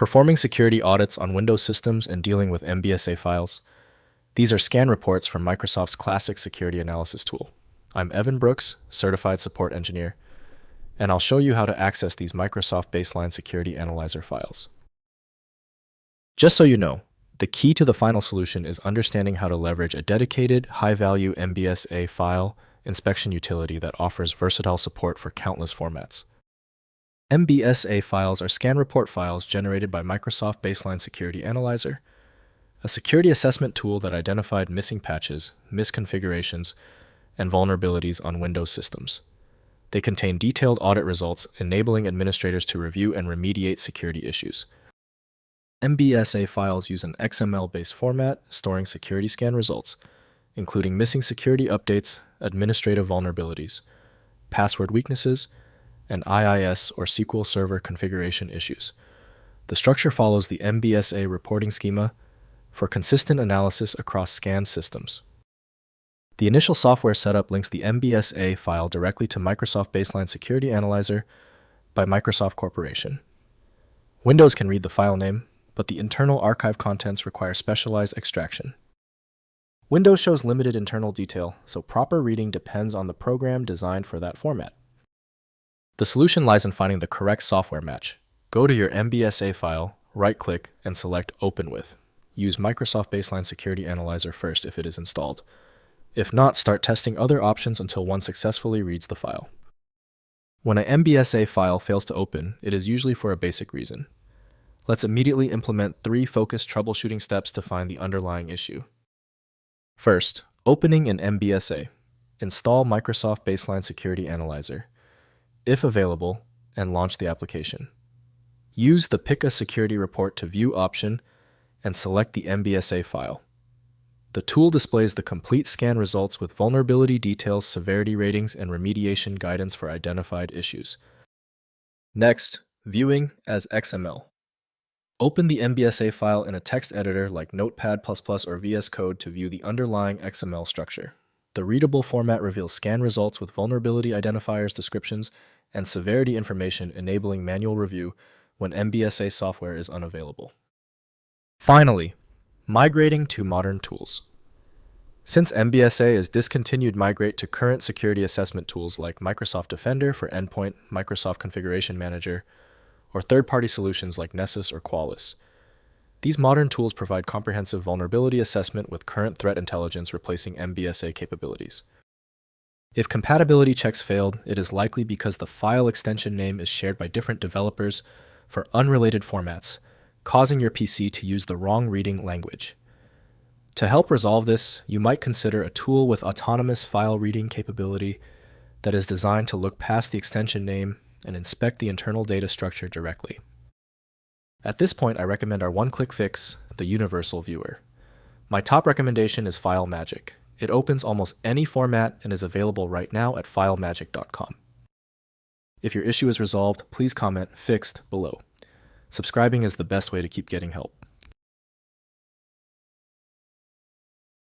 Performing security audits on Windows systems and dealing with MBSA files. These are scan reports from Microsoft's classic security analysis tool. I'm Evan Brooks, Certified Support Engineer, and I'll show you how to access these Microsoft Baseline Security Analyzer files. Just so you know, the key to the final solution is understanding how to leverage a dedicated, high-value MBSA file inspection utility that offers versatile support for countless formats. MBSA files are scan report files generated by Microsoft Baseline Security Analyzer, a security assessment tool that identified missing patches, misconfigurations, and vulnerabilities on Windows systems. They contain detailed audit results, enabling administrators to review and remediate security issues. MBSA files use an XML-based format, storing security scan results, including missing security updates, administrative vulnerabilities, password weaknesses, and IIS or SQL Server configuration issues. The structure follows the MBSA reporting schema for consistent analysis across scanned systems. The initial software setup links the MBSA file directly to Microsoft Baseline Security Analyzer by Microsoft Corporation. Windows can read the file name, but the internal archive contents require specialized extraction. Windows shows limited internal detail, so proper reading depends on the program designed for that format. The solution lies in finding the correct software match. Go to your MBSA file, right-click, and select Open With. Use Microsoft Baseline Security Analyzer first if it is installed. If not, start testing other options until one successfully reads the file. When an MBSA file fails to open, it is usually for a basic reason. Let's immediately implement 3 focused troubleshooting steps to find the underlying issue. First, opening an MBSA. Install Microsoft Baseline Security Analyzer, if available, and launch the application. Use the Pick a Security Report to View option and select the MBSA file. The tool displays the complete scan results with vulnerability details, severity ratings, and remediation guidance for identified issues. Next, viewing as XML. Open the MBSA file in a text editor like Notepad++ or VS Code to view the underlying XML structure. The readable format reveals scan results with vulnerability identifiers, descriptions, and severity information, enabling manual review when MBSA software is unavailable. Finally, migrating to modern tools. Since MBSA is discontinued, migrate to current security assessment tools like Microsoft Defender for Endpoint, Microsoft Configuration Manager, or third-party solutions like Nessus or Qualys. These modern tools provide comprehensive vulnerability assessment with current threat intelligence, replacing MBSA capabilities. If compatibility checks failed, it is likely because the file extension name is shared by different developers for unrelated formats, causing your PC to use the wrong reading language. To help resolve this, you might consider a tool with autonomous file reading capability that is designed to look past the extension name and inspect the internal data structure directly. At this point, I recommend our one-click fix, the Universal Viewer. My top recommendation is FileMagick. It opens almost any format and is available right now at filemagick.com. If your issue is resolved, please comment "Fixed" below. Subscribing is the best way to keep getting help.